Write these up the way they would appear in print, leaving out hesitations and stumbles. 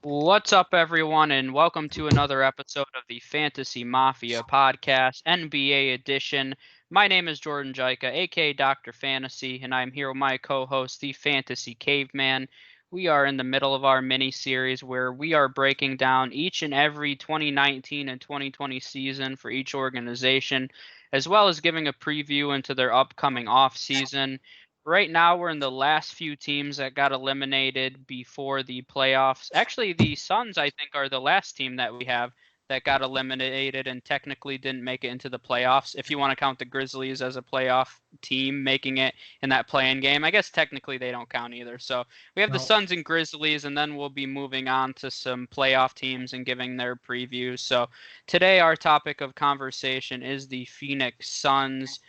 What's up, everyone, and welcome to another episode of the Fantasy Mafia podcast, NBA edition. My name is Jordan Jaika, aka Dr. Fantasy, and I'm here with my co-host, the Fantasy Caveman. We are in the middle of our mini series where we are breaking down each and every 2019 and 2020 season for each organization, as well as giving a preview into their upcoming off season. Right now, we're in the last few teams that got eliminated before the playoffs. Actually, the Suns, I think, are the last team that we have that got eliminated and technically didn't make it into the playoffs. If you want to count the Grizzlies as a playoff team making it in that play-in game, I guess technically they don't count either. So we have the No. Suns and Grizzlies, and then we'll be moving on to some playoff teams and giving their previews. So today, our topic of conversation is the Phoenix Suns.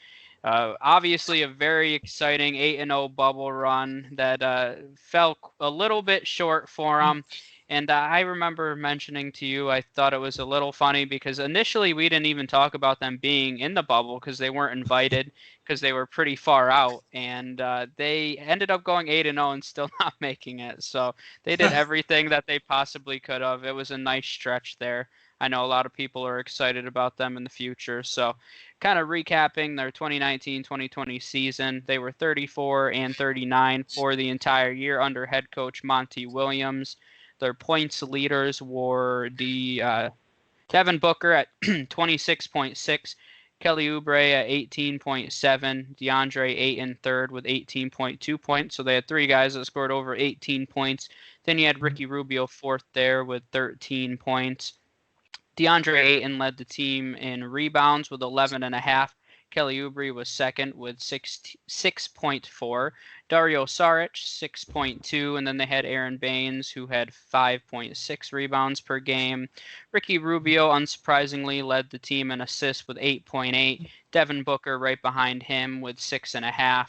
Obviously, a very exciting 8-0 bubble run that fell a little bit short for them. And I remember mentioning to you, I thought it was a little funny because initially we didn't even talk about them being in the bubble because they weren't invited because they were pretty far out. And they ended up going 8-0 and still not making it. So they did everything that they possibly could have. It was a nice stretch there. I know a lot of people are excited about them in the future. So kind of recapping their 2019-2020 season, they were 34 and 39 for the entire year under head coach Monty Williams. Their points leaders were the Devin Booker at 26.6, Kelly Oubre at 18.7, DeAndre Ayton third with 18.2 points. So they had three guys that scored over 18 points. Then you had Ricky Rubio fourth there with 13 points. DeAndre Ayton led the team in rebounds with 11.5. Kelly Oubre was second with 6.4. Dario Saric 6.2, and then they had Aaron Baines who had 5.6 rebounds per game. Ricky Rubio unsurprisingly led the team in assists with 8.8. Devin Booker right behind him with 6.5.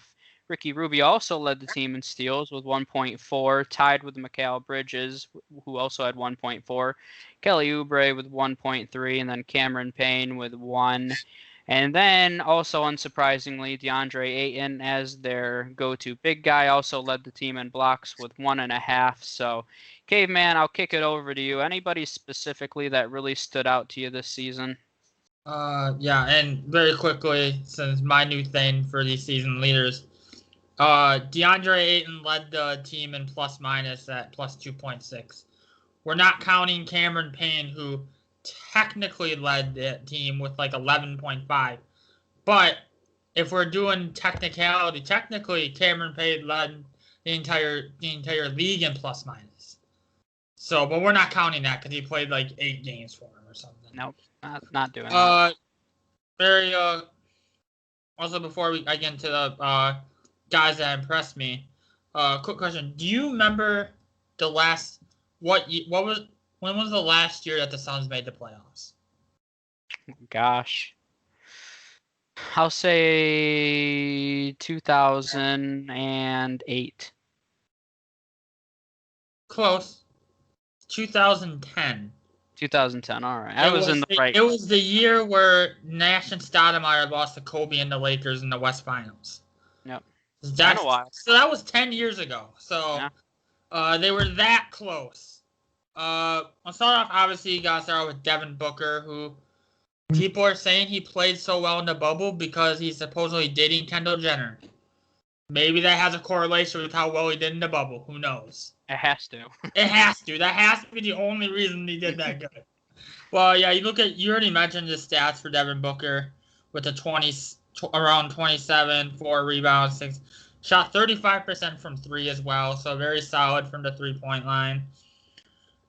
Ricky Rubio also led the team in steals with 1.4, tied with Mikal Bridges, who also had 1.4. Kelly Oubre with 1.3, and then Cameron Payne with 1. And then, also unsurprisingly, DeAndre Ayton, as their go-to big guy, also led the team in blocks with 1.5. So, Caveman, I'll kick it over to you. Anybody specifically that really stood out to you this season? Yeah, and very quickly, since my new thing for these season leaders, DeAndre Ayton led the team in plus minus at plus 2.6. We're not counting Cameron Payne, who technically led the team with like 11.5. But if we're doing technicality, technically Cameron Payne led the entire league in plus minus. So, but we're not counting that because he played like 8 games for him or something. Nope, not doing that. Very Also, before I get into the guys that impressed me, quick question: do you remember the last when was the last year that the Suns made the playoffs? Gosh. I'll say 2008. Close. 2010. 2010. All right. I was in the right. It was the year where Nash and Stoudemire lost to Kobe and the Lakers in the West Finals. Yep. So that was 10 years ago. So they were that close. I'll start off, obviously, you got to start with Devin Booker, who people are saying he played so well in the bubble because he's supposedly dating Kendall Jenner. Maybe that has a correlation with how well he did in the bubble. Who knows? It has to. It has to. That has to be the only reason he did that good. Well, yeah, you already mentioned the stats for Devin Booker with around 27, 4 rebounds, 6. Shot 35% from 3 as well, so very solid from the 3-point line.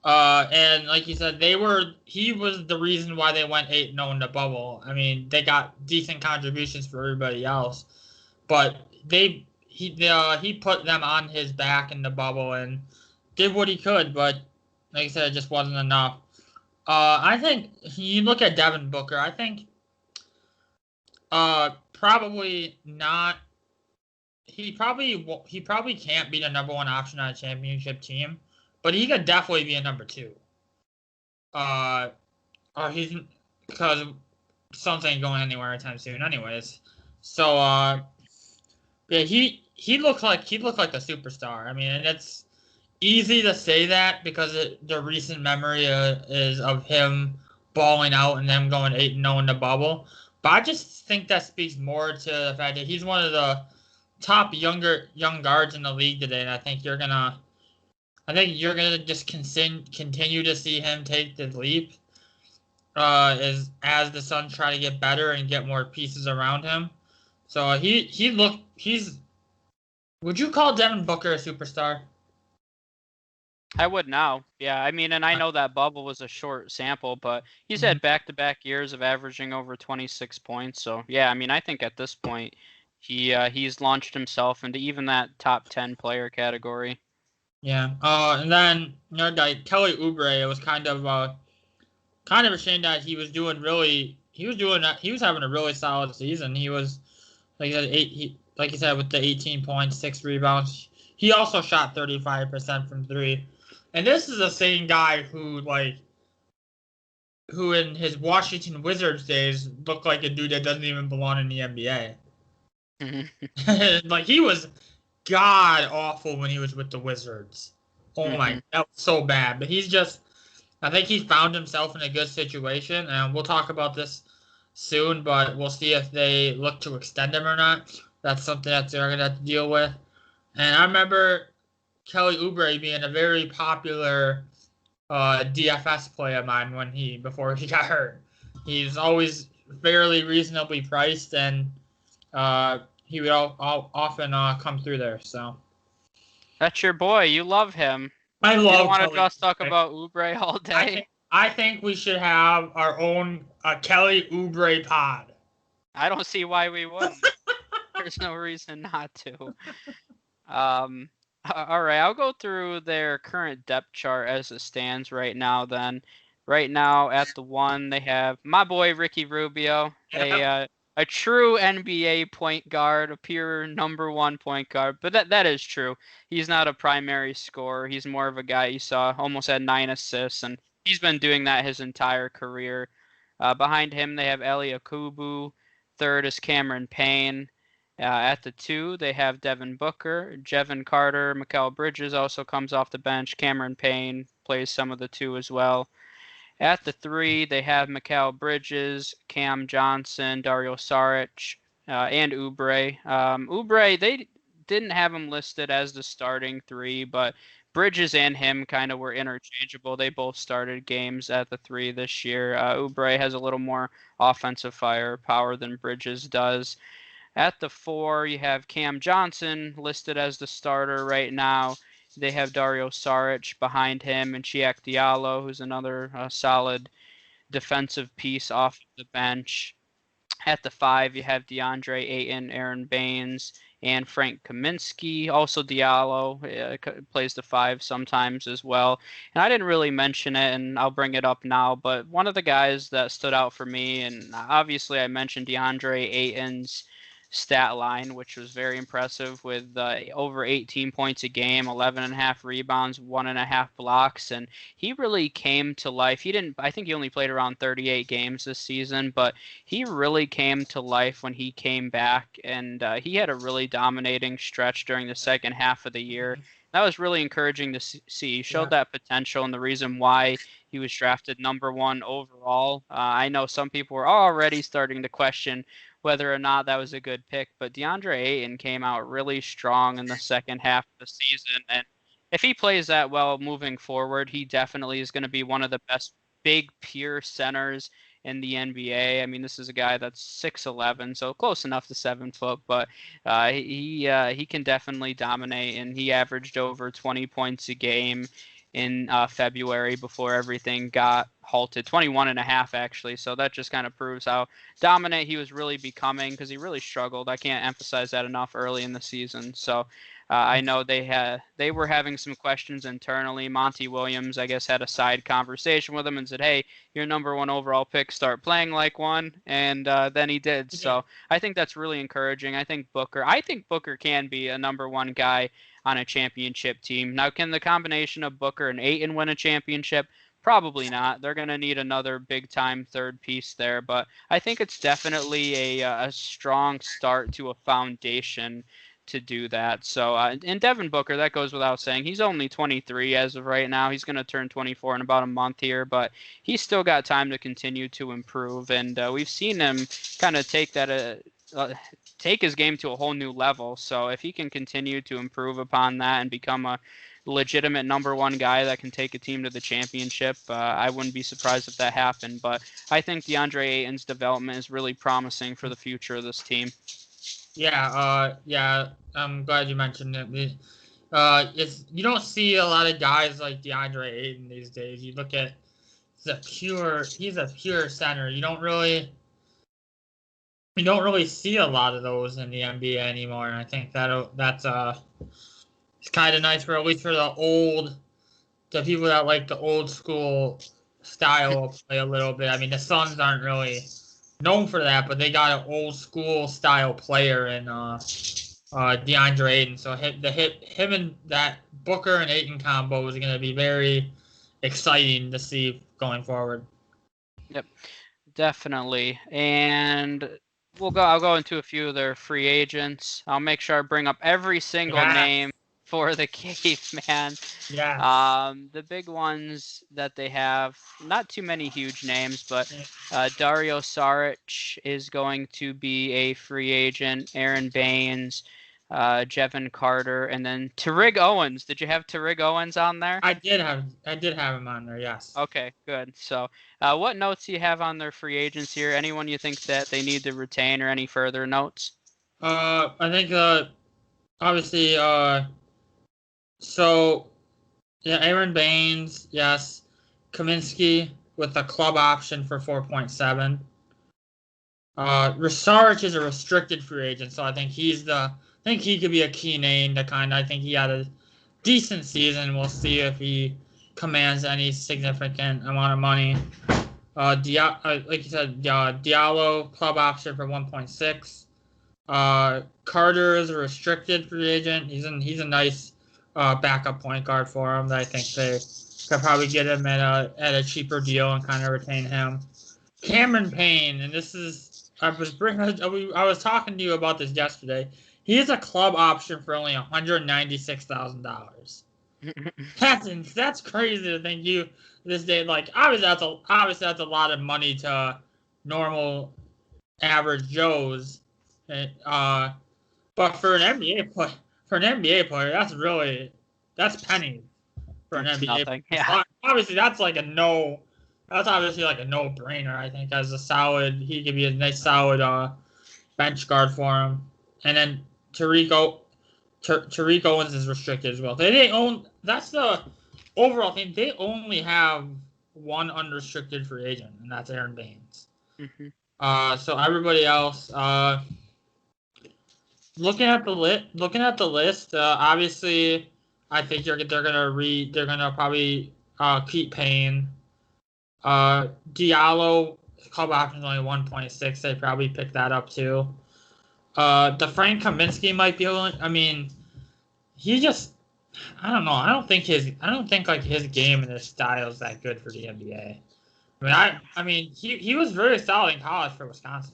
And like you said, he was the reason why they went 8-0 in the bubble. I mean, they got decent contributions for everybody else, but he put them on his back in the bubble and did what he could, but like I said, it just wasn't enough. I think you look at Devin Booker. I think probably not. He probably can't be the number one option on a championship team, but he could definitely be a number 2. He's because Suns ain't going anywhere anytime soon, anyways. So yeah, he looked like the superstar. I mean, and easy to say that because the recent memory is of him balling out and them going 8-0 in the bubble. But I just think that speaks more to the fact that he's one of the top young guards in the league today, and I think you're gonna just continue to see him take the leap as the Suns try to get better and get more pieces around him. So he's. Would you call Devin Booker a superstar? I would now. Yeah, I mean, and I know that bubble was a short sample, but he's had back-to-back years of averaging over 26 points. So, yeah, I mean, I think at this point he's launched himself into even that top 10 player category. Yeah. And then like Kelly Oubre, it was kind of a shame that he was having a really solid season. He was like you said like you said with the 18 points, 6 rebounds. He also shot 35% from three. And this is the same guy who in his Washington Wizards days looked like a dude that doesn't even belong in the NBA. Like he was god awful when he was with the Wizards. Oh my, that was so bad. But I think he's found himself in a good situation, and we'll talk about this soon. But we'll see if they look to extend him or not. That's something that they're gonna have to deal with. And I remember Kelly Oubre being a very popular DFS play of mine before he got hurt. He's always fairly reasonably priced, and he would often come through there. So That's your boy. You love him. I You love. don't want to Kelly just talk Oubre. about Oubre all day. I think we should have our own Kelly Oubre pod. I don't see why we wouldn't. There's no reason not to. All right, I'll go through their current depth chart as it stands right now. Then, right now at the 1, they have my boy Ricky Rubio, a true NBA point guard, a pure #1 point guard. But that is true. He's not a primary scorer. He's more of a guy you saw almost had 9 assists, and he's been doing that his entire career. Behind him, they have Elie Akubu. Third is Cameron Payne. At the 2, they have Devin Booker, Jevon Carter, Mikal Bridges also comes off the bench. Cameron Payne plays some of the 2 as well. At the 3, they have Mikal Bridges, Cam Johnson, Dario Saric, and Oubre. Oubre, they didn't have him listed as the starting 3, but Bridges and him kind of were interchangeable. They both started games at the 3 this year. Oubre has a little more offensive firepower than Bridges does. At the 4, you have Cam Johnson listed as the starter right now. They have Dario Saric behind him and Chiak Diallo, who's another solid defensive piece off the bench. At the 5, you have DeAndre Ayton, Aaron Baines, and Frank Kaminsky. Also, Diallo plays the 5 sometimes as well. And I didn't really mention it, and I'll bring it up now, but one of the guys that stood out for me, and obviously I mentioned DeAndre Ayton's stat line, which was very impressive with over 18 points a game, 11.5 rebounds, 1.5 blocks, and he really came to life. I think he only played around 38 games this season, but he really came to life when he came back, and he had a really dominating stretch during the second half of the year. That was really encouraging to see. He showed that potential, and the reason why he was drafted #1 overall. I know some people were already starting to question whether or not that was a good pick, but DeAndre Ayton came out really strong in the second half of the season, and if he plays that well moving forward, he definitely is going to be one of the best big pure centers in the NBA. I mean, this is a guy that's 6'11", so close enough to 7 foot, but he can definitely dominate, and he averaged over 20 points a game in February before everything got halted. 21.5 actually, so that just kind of proves how dominant he was really becoming, because he really struggled. I can't emphasize that enough early in the season. So I know they were having some questions internally. Monty Williams, I guess, had a side conversation with him and said, "Hey, your #1 overall pick, start playing like one," and then he did. So I think that's really encouraging. I think Booker can be a #1 guy on a championship team. Now, can the combination of Booker and Ayton win a championship? Probably not. They're going to need another big-time third piece there, but I think it's definitely a strong start to a foundation to do that. So, and Devin Booker, that goes without saying. He's only 23 as of right now. He's going to turn 24 in about a month here, but he's still got time to continue to improve. And we've seen him kind of take his game to a whole new level. So if he can continue to improve upon that and become a legitimate number one guy that can take a team to the championship, I wouldn't be surprised if that happened. But I think DeAndre Ayton's development is really promising for the future of this team. Yeah, I'm glad you mentioned it. You don't see a lot of guys like DeAndre Ayton these days. You look at he's a pure center. You don't really see a lot of those in the NBA anymore. And I think that's it's kind of nice for at least for the people that like the old school style of play a little bit. I mean, the Suns aren't really known for that, but they got an old school style player in DeAndre Ayton. So him and that Booker and Ayton combo is going to be very exciting to see going forward. Yep, definitely. And I'll go into a few of their free agents. I'll make sure I bring up every single name for the Caveman. Yeah. The big ones that they have, not too many huge names, but Dario Saric is going to be a free agent. Aaron Baines, Jevin Carter, and then Tariq Owens. Did you have Tariq Owens on there? I did have him on there. Yes. Okay, good. So, what notes do you have on their free agents here? Anyone you think that they need to retain, or any further notes? I think obviously so yeah, Aaron Baines, yes. Kaminsky with a club option for 4.7. Saric is a restricted free agent, so I think he could be a key name to I think he had a decent season. We'll see if he commands any significant amount of money. Like you said, Diallo club option for 1.6. Carter is a restricted free agent. He's a nice backup point guard for him. That I think they could probably get him at a cheaper deal and kind of retain him. Cameron Payne, and this is I was talking to you about this yesterday. He has a club option for only $196,000. That's crazy to think this day. Like obviously that's a lot of money to normal average Joes. But for an NBA player, that's pennies for an NBA player. Yeah. Obviously that's obviously like a no-brainer. I think he could be a nice solid bench guard for him. And then Tariq Owens is restricted as well. That's the overall thing. They only have one unrestricted free agent, and that's Aaron Baines. Mm-hmm. So everybody else, looking at the list, obviously, I think they're gonna probably keep Payne. Diallo club option is only 1.6. They probably pick that up too. The Frank Kaminsky might be able. I mean, I don't know. I don't think his game and his style is that good for the NBA. I mean, he was very solid in college for Wisconsin.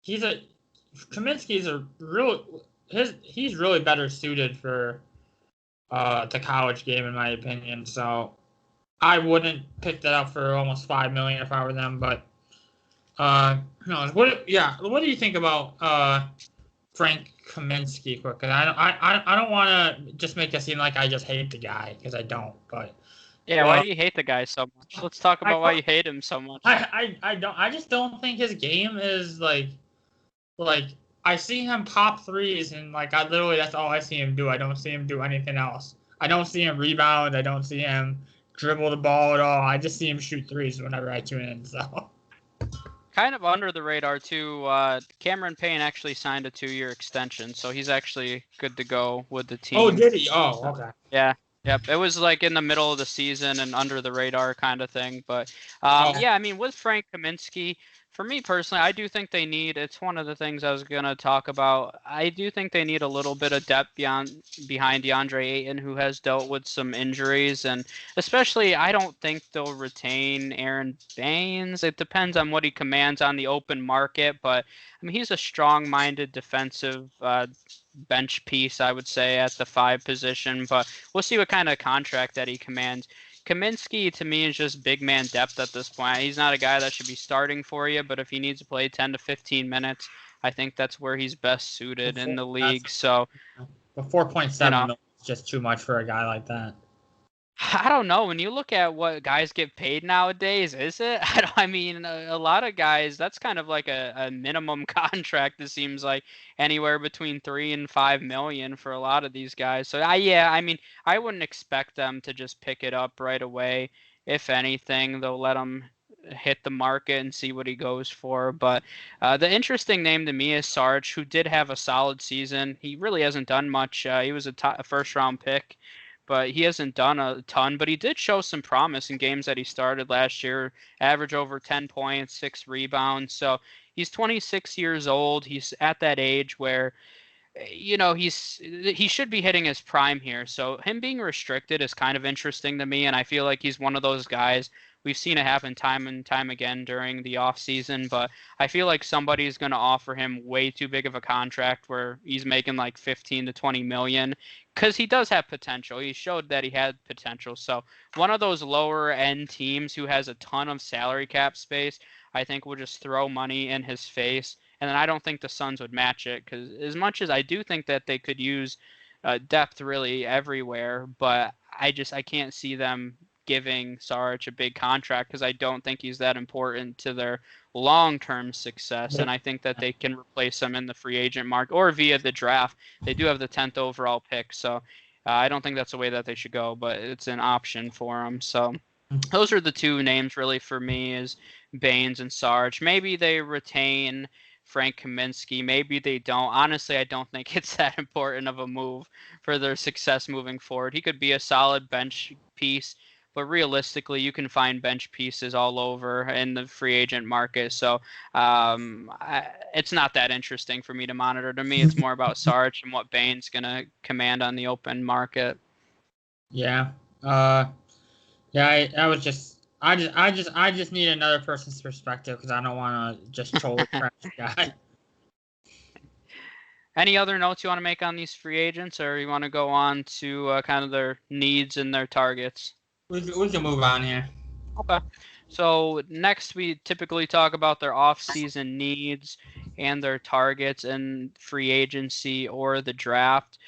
Kaminsky's he's really better suited for the college game in my opinion. So I wouldn't pick that up for almost $5 million if I were them. But no, what do you think about Frank Kaminsky? Quick, because I don't want to just make it seem like I just hate the guy, because I don't. But yeah, why do you hate the guy so much? Let's talk about why you hate him so much. I just don't think his game is like I see him pop threes, and that's all I see him do. I don't see him do anything else. I don't see him rebound. I don't see him dribble the ball at all. I just see him shoot threes whenever I tune in. So kind of under the radar too. Cameron Payne actually signed a 2-year extension, so he's actually good to go with the team. Oh, did he? Oh, okay. Yeah. Yep, it was like in the middle of the season and under the radar kind of thing. But yeah, I mean, with Frank Kaminsky, For me personally, I do think they need, it's one of the things I was going to talk about. I do think they need a little bit of depth behind DeAndre Ayton, who has dealt with some injuries. And especially, I don't think they'll retain Aaron Baines. It depends on what he commands on the open market. But, I mean, he's a strong-minded defensive bench piece, I would say, at the 5 position. But we'll see what kind of contract that he commands. Kaminsky, to me, is just big man depth at this point. He's not a guy that should be starting for you, but if he needs to play 10 to 15 minutes, I think that's where he's best suited in the league. So, but 4.7 million is just too much for a guy like that. I don't know. When you look at what guys get paid nowadays, is it? I mean, a lot of guys, that's kind of like a minimum contract. It seems like anywhere between 3 and 5 million for a lot of these guys. So, I mean, I wouldn't expect them to just pick it up right away. If anything, they'll let him hit the market and see what he goes for. But the interesting name to me is Sarge, who did have a solid season. He really hasn't done much. He was a first-round pick, but he hasn't done a ton. But he did show some promise in games that he started last year, average over 10 points, 6 rebounds. So he's 26 years old. He's at that age where, you know, he should be hitting his prime here. So him being restricted is kind of interesting to me, and I feel like he's one of those guys. We've seen it happen time and time again during the offseason, but I feel like somebody's going to offer him way too big of a contract where he's making like 15 to 20 million, because he does have potential. He showed that he had potential. So one of those lower end teams who has a ton of salary cap space, I think will just throw money in his face. And then I don't think the Suns would match it, because as much as I do think that they could use depth really everywhere, but I can't see them giving Saric a big contract, because I don't think he's that important to their long-term success. And I think that they can replace him in the free agent market or via the draft. They do have the 10th overall pick, so I don't think that's the way that they should go, but it's an option for them. So those are the two names really for me, is Baines and Sarge. Maybe they retain Frank Kaminsky. Maybe they don't. Honestly, I don't think it's that important of a move for their success moving forward. He could be a solid bench piece, but realistically, you can find bench pieces all over in the free agent market. So it's not that interesting for me to monitor. To me, it's more about Sarge and what Baines going to command on the open market. Yeah. I was just. I just need another person's perspective, because I don't want to just troll the trash guy. Any other notes you want to make on these free agents, or you want to go on to kind of their needs and their targets? We can move on here. Okay. So next we typically talk about their off-season needs and their targets in free agency or the draft.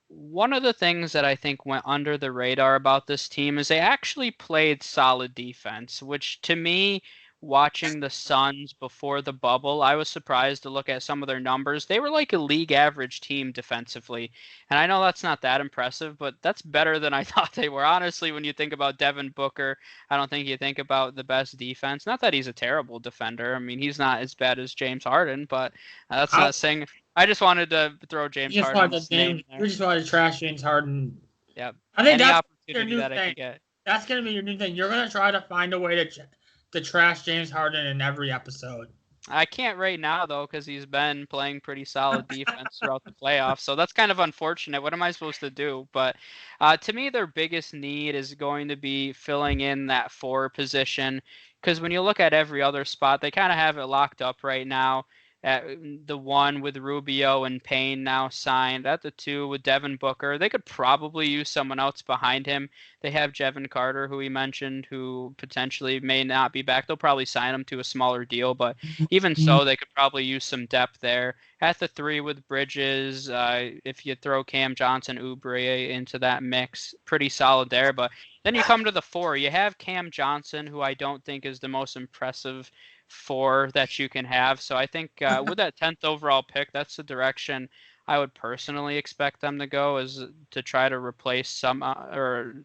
One of the things that I think went under the radar about this team is they actually played solid defense, which to me, watching the Suns before the bubble, I was surprised to look at some of their numbers. They were like a league average team defensively. And I know that's not that impressive, but that's better than I thought they were. Honestly, when you think about Devin Booker, I don't think you think about the best defense. Not that he's a terrible defender. I mean, he's not as bad as James Harden, but that's not saying. I just wanted to throw James Harden's name there. We just wanted to trash James Harden. Yep. I think Any that's opportunity that I can get. That's going to be your new thing. You're going to try to find a way to trash James Harden in every episode. I can't right now, though, because he's been playing pretty solid defense throughout the playoffs. So that's kind of unfortunate. What am I supposed to do? But to me, their biggest need is going to be filling in that 4 position. Because when you look at every other spot, they kind of have it locked up right now. At the 1 with Rubio and Payne now signed. At the 2 with Devin Booker. They could probably use someone else behind him. They have Jevin Carter, who we mentioned, who potentially may not be back. They'll probably sign him to a smaller deal, but even so, they could probably use some depth there. At the 3 with Bridges, if you throw Cam Johnson, Oubre into that mix, pretty solid there. But then you come to the 4. You have Cam Johnson, who I don't think is the most impressive 4 that you can have. So I think with that 10th overall pick, that's the direction I would personally expect them to go, is to try to replace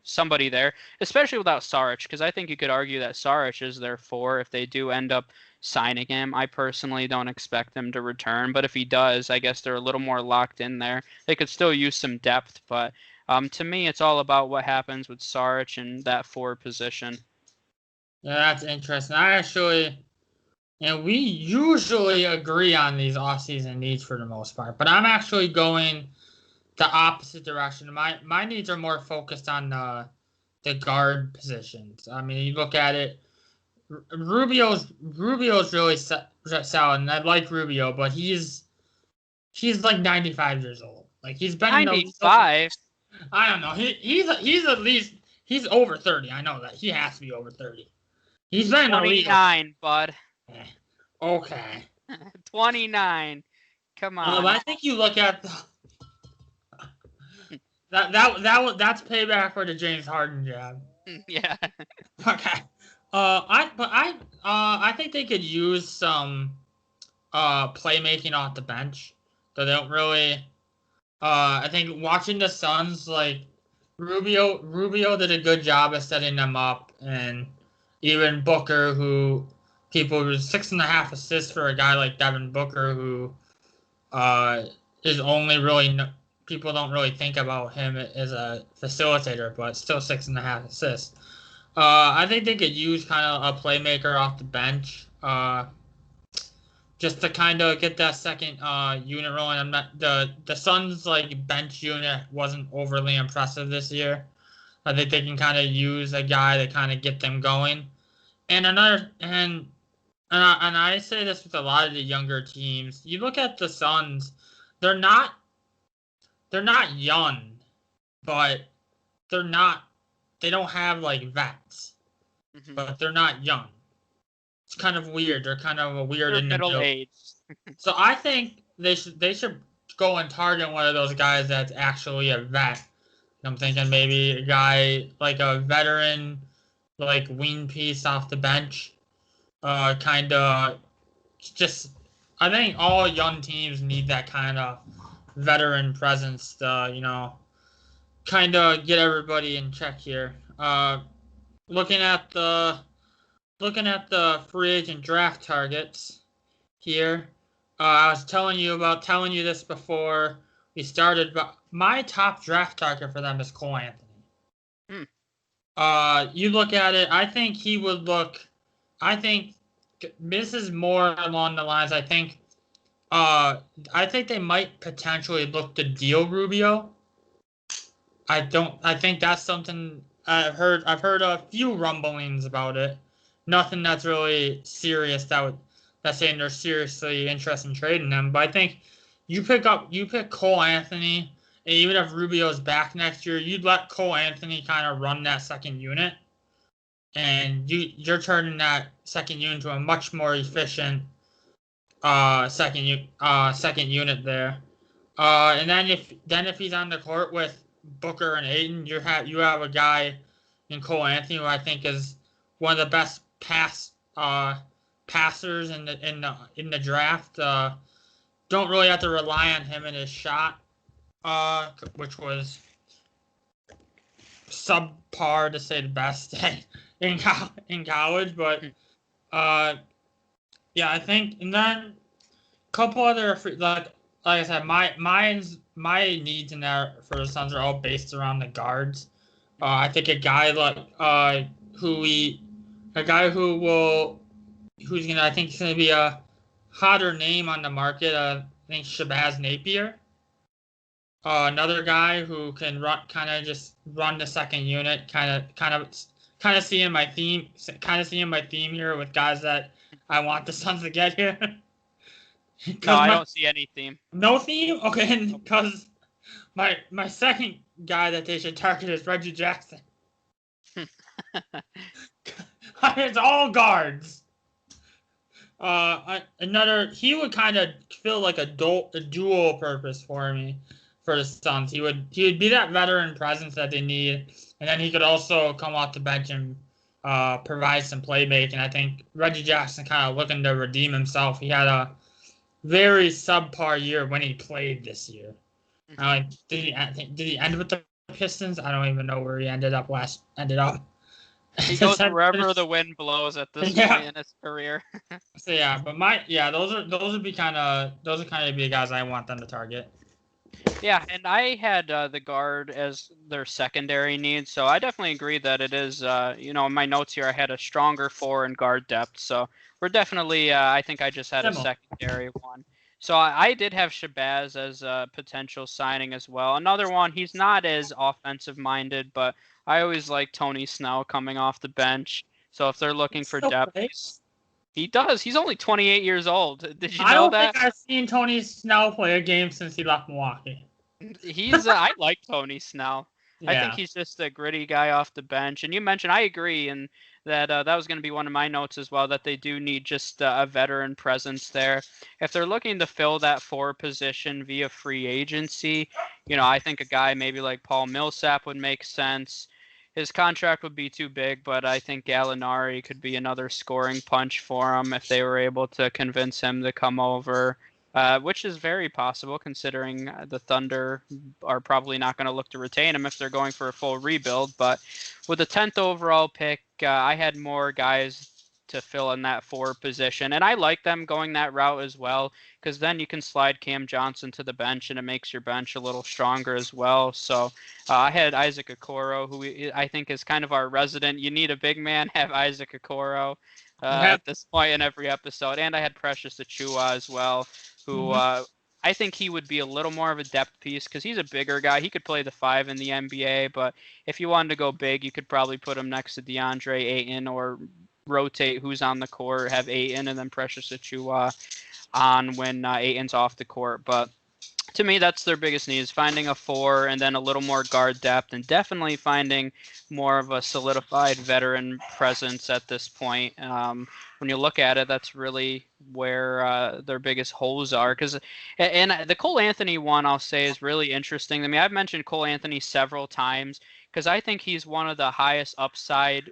somebody there, especially without Saric, because I think you could argue that Saric is their 4 if they do end up signing him. I personally don't expect him to return, but if he does, I guess they're a little more locked in there. They could still use some depth, but to me, it's all about what happens with Saric in that 4 position. Yeah, that's interesting. And we usually agree on these offseason needs for the most part. But I'm actually going the opposite direction. My needs are more focused on the guard positions. I mean, you look at it, Rubio's really solid, and I like Rubio, but he's like 95 years old. Like he's been in the league. 95. I don't know. He's at least he's over 30. I know that he has to be over 30. He's been in the league. 29, bud. Okay. 29. Come on. I think you look at that's payback for the James Harden job. Yeah. Okay. I think they could use some playmaking off the bench. So they don't really. I think watching the Suns, like Rubio did a good job of setting them up, and even Booker, who people was 6.5 assists for a guy like Devin Booker, who is only really people don't really think about him as a facilitator, but still 6.5 assists. I think they could use kind of a playmaker off the bench, just to kind of get that second unit rolling. I'm not the Suns like bench unit wasn't overly impressive this year. I think they can kind of use a guy to kind of get them going. And I say this with a lot of the younger teams. You look at the Suns, they're not young, but they don't have like vets, but they're not young. It's kind of weird. They're kind of a weird in the middle age. So I think they should go and target one of those guys that's actually a vet. I'm thinking maybe a guy like a veteran, like wing piece off the bench. Kind of just. I think all young teams need that kind of veteran presence to, kind of get everybody in check here. Looking at the free agent draft targets here. I was telling you this before we started, but my top draft target for them is Cole Anthony. You look at it, I think he would look. I think this is more along the lines. I think they might potentially look to deal Rubio. I think that's something I've heard a few rumblings about it. Nothing that's really serious that's saying they're seriously interested in trading them. But I think you pick Cole Anthony, and even if Rubio's back next year, you'd let Cole Anthony kind of run that second unit, and you're turning that second unit to a much more efficient second unit there. And then if he's on the court with Booker and Ayton, you have a guy in Cole Anthony who I think is one of the best passers in the draft. Don't really have to rely on him in his shot, which was subpar to say the best in college. But yeah, I think, and then a couple other like I said, my needs in there for the Suns are all based around the guards. I think a guy like who's gonna be a hotter name on the market. I think Shabazz Napier. Another guy who can run the second unit. Kind of seeing my theme here with guys that I want the Suns to get here. No, I don't see any theme. No theme? Okay, because my second guy that they should target is Reggie Jackson. It's all guards. He would kind of feel like a dual purpose for me for the Suns. He would be that veteran presence that they need, and then he could also come off the bench and provide some playmaking. I think Reggie Jackson kind of looking to redeem himself. He had a very subpar year when he played this year. Did he end with the Pistons? I don't even know where he ended up. He goes wherever the wind blows at this point in his career. So yeah, but those would kind of be the guys I want them to target. Yeah, and I had the guard as their secondary need, so I definitely agree that it is. In my notes here, I had a stronger 4 in guard depth, so we're definitely. I think I just had a Similar. secondary one. So I did have Shabazz as a potential signing as well. Another one, he's not as offensive minded, but I always like Tony Snell coming off the bench. So if they're He looking for still depth, plays. he does. He's only 28 years old. Did you I know don't that? think I've seen Tony Snell play a game since he left Milwaukee. He's I like Tony Snell. I think Yeah. he's just a gritty guy off the bench. And you mentioned I agree, and that that was going to be one of my notes as well. That they do need just a veteran presence there. If they're looking to fill that 4 position via free agency, I think a guy maybe like Paul Millsap would make sense. His contract would be too big, but I think Gallinari could be another scoring punch for him if they were able to convince him to come over. Which is very possible considering the Thunder are probably not going to look to retain him if they're going for a full rebuild. But with the 10th overall pick, I had more guys to fill in that 4 position. And I like them going that route as well because then you can slide Cam Johnson to the bench and it makes your bench a little stronger as well. So I had Isaac Okoro, who I think is kind of our resident. You need a big man, have Isaac Okoro Yeah. at this point in every episode. And I had Precious Achua as well who Mm-hmm. I think he would be a little more of a depth piece because he's a bigger guy. He could play the 5 in the NBA, but if you wanted to go big, you could probably put him next to DeAndre Ayton or rotate who's on the court, have Ayton and then Precious Achua on when Ayton's off the court. But to me, that's their biggest need is finding a 4 and then a little more guard depth and definitely finding more of a solidified veteran presence at this point. When you look at it, that's really where their biggest holes are. And the Cole Anthony one, I'll say, is really interesting. I mean, I've mentioned Cole Anthony several times because I think he's one of the highest upside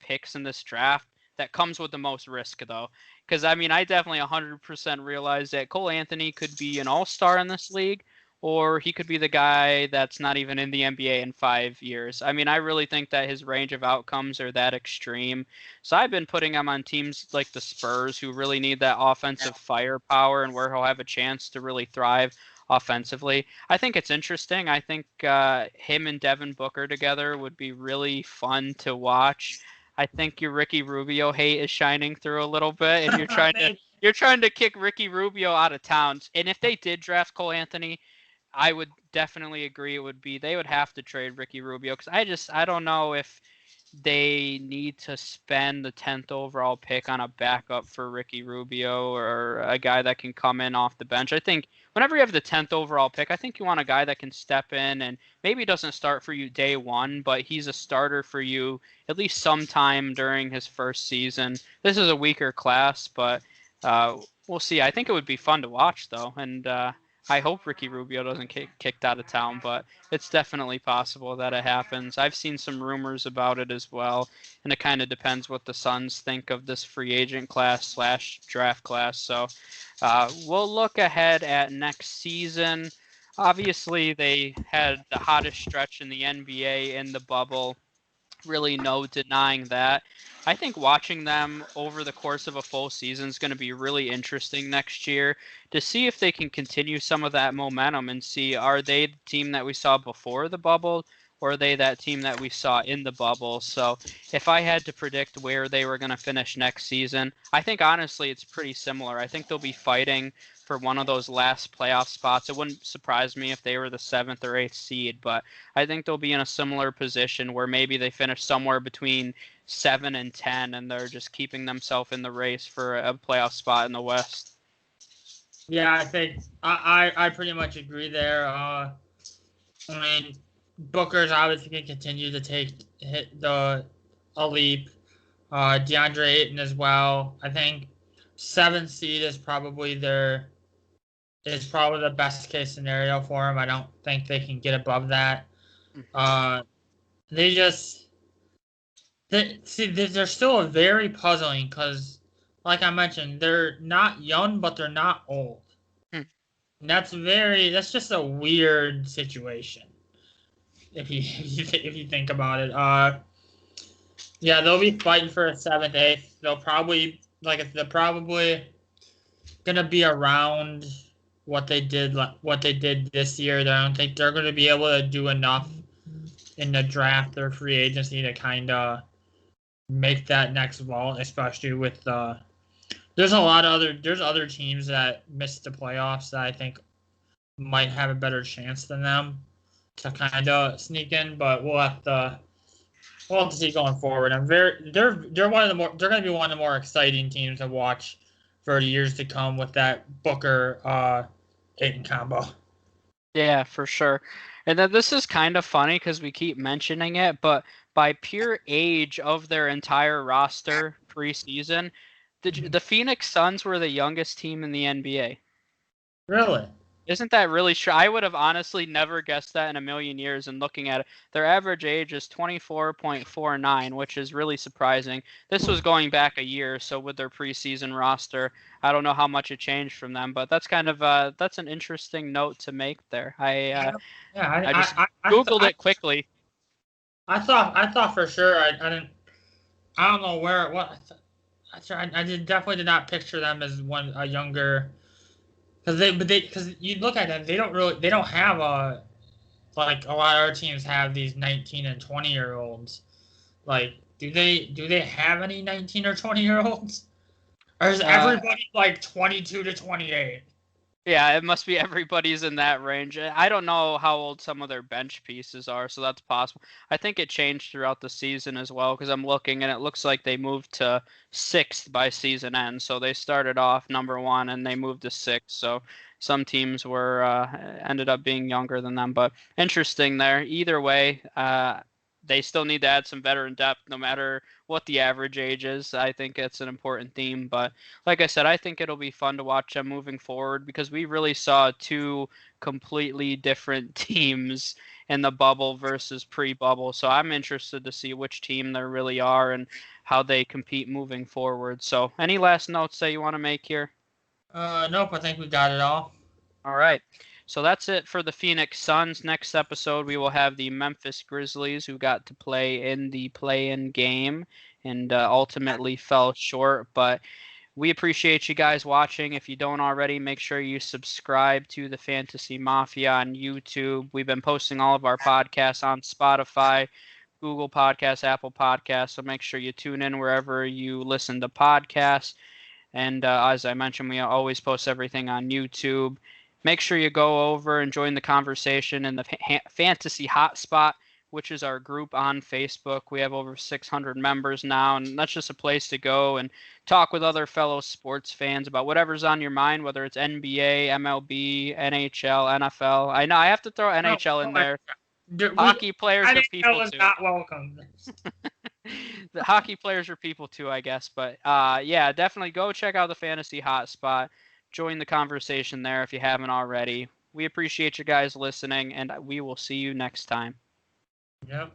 picks in this draft that comes with the most risk, though. Because, I mean, I definitely 100% realize that Cole Anthony could be an all-star in this league, or he could be the guy that's not even in the NBA in 5 years. I mean, I really think that his range of outcomes are that extreme. So I've been putting him on teams like the Spurs, who really need that offensive firepower and where he'll have a chance to really thrive offensively. I think it's interesting. I think him and Devin Booker together would be really fun to watch. I think your Ricky Rubio hate is shining through a little bit, and you're trying to kick Ricky Rubio out of town. And if they did draft Cole Anthony, I would definitely agree it would be they would have to trade Ricky Rubio because I don't know if they need to spend the 10th overall pick on a backup for Ricky Rubio or a guy that can come in off the bench. I think whenever you have the 10th overall pick, I think you want a guy that can step in and maybe doesn't start for you day one, but he's a starter for you at least sometime during his first season. This is a weaker class, but we'll see. I think it would be fun to watch, though, and I hope Ricky Rubio doesn't get kicked out of town, but it's definitely possible that it happens. I've seen some rumors about it as well, and it kind of depends what the Suns think of this free agent class / draft class. So we'll look ahead at next season. Obviously, they had the hottest stretch in the NBA in the bubble. Really, no denying that. I think watching them over the course of a full season is going to be really interesting next year to see if they can continue some of that momentum and see are they the team that we saw before the bubble or are they that team that we saw in the bubble. So if I had to predict where they were going to finish next season, I think honestly it's pretty similar. I think they'll be fighting for one of those last playoff spots. It wouldn't surprise me if they were the 7th or 8th seed, but I think they'll be in a similar position where maybe they finish somewhere between 7 and 10, and they're just keeping themselves in the race for a playoff spot in the West. Yeah, I think I pretty much agree there. I mean, Booker's obviously going to continue to hit a leap. DeAndre Ayton as well. I think 7th seed is probably the best case scenario for him. I don't think they can get above that. They're still very puzzling because, like I mentioned, they're not young, but they're not old. Hmm. And that's just a weird situation if you think about it. Yeah, they'll be fighting for a 7th, 8th. They're probably gonna be around what they did this year. I don't think they're going to be able to do enough in the draft or free agency to kind of make that next vault, especially with there's other teams that missed the playoffs that I think might have a better chance than them to kind of sneak in, but we'll have to see going forward. They're going to be one of the more exciting teams to watch for years to come with that Booker Ayton combo. Yeah, for sure. And then this is kind of funny because we keep mentioning it, but by pure age of their entire roster preseason, the Phoenix Suns were the youngest team in the NBA. Really? Isn't that really true? I would have honestly never guessed that in a million years. And looking at it, their average age is 24.49, which is really surprising. This was going back a year, so with their preseason roster, I don't know how much it changed from them, but that's kind of that's an interesting note to make there. I just Googled it quickly. I thought for sure I don't know where it was. I definitely did not picture them as a younger. Because you look at them, they don't have like a lot of our teams have these 19 and 20-year-olds. Like, do they have any 19 or 20-year-olds? Or is everybody like 22 to 28? Yeah, it must be everybody's in that range. I don't know how old some of their bench pieces are, so that's possible. I think it changed throughout the season as well because I'm looking and it looks like they moved to 6th by season end. So they started off number 1 and they moved to 6th. So some teams were ended up being younger than them, but interesting there. Either way, they still need to add some veteran depth no matter what the average age is. I think it's an important theme, but like I said, I think it'll be fun to watch them moving forward because we really saw 2 completely different teams in the bubble versus pre-bubble. So I'm interested to see which team they really are and how they compete moving forward. So any last notes that you want to make here? Nope, I think we got it all. All right. So that's it for the Phoenix Suns. Next episode, we will have the Memphis Grizzlies, who got to play in the play-in game and ultimately fell short. But we appreciate you guys watching. If you don't already, make sure you subscribe to the Fantasy Mafia on YouTube. We've been posting all of our podcasts on Spotify, Google Podcasts, Apple Podcasts. So make sure you tune in wherever you listen to podcasts. And as I mentioned, we always post everything on YouTube. Make sure you go over and join the conversation in the Fantasy Hotspot, which is our group on Facebook. We have over 600 members now, and that's just a place to go and talk with other fellow sports fans about whatever's on your mind, whether it's NBA, MLB, NHL, NFL. I know I have to throw NHL in there. Hockey players are people too. Not welcome. The hockey players are people too, I guess. But yeah, definitely go check out the Fantasy Hotspot. Join the conversation there if you haven't already. We appreciate you guys listening, and we will see you next time. Yep.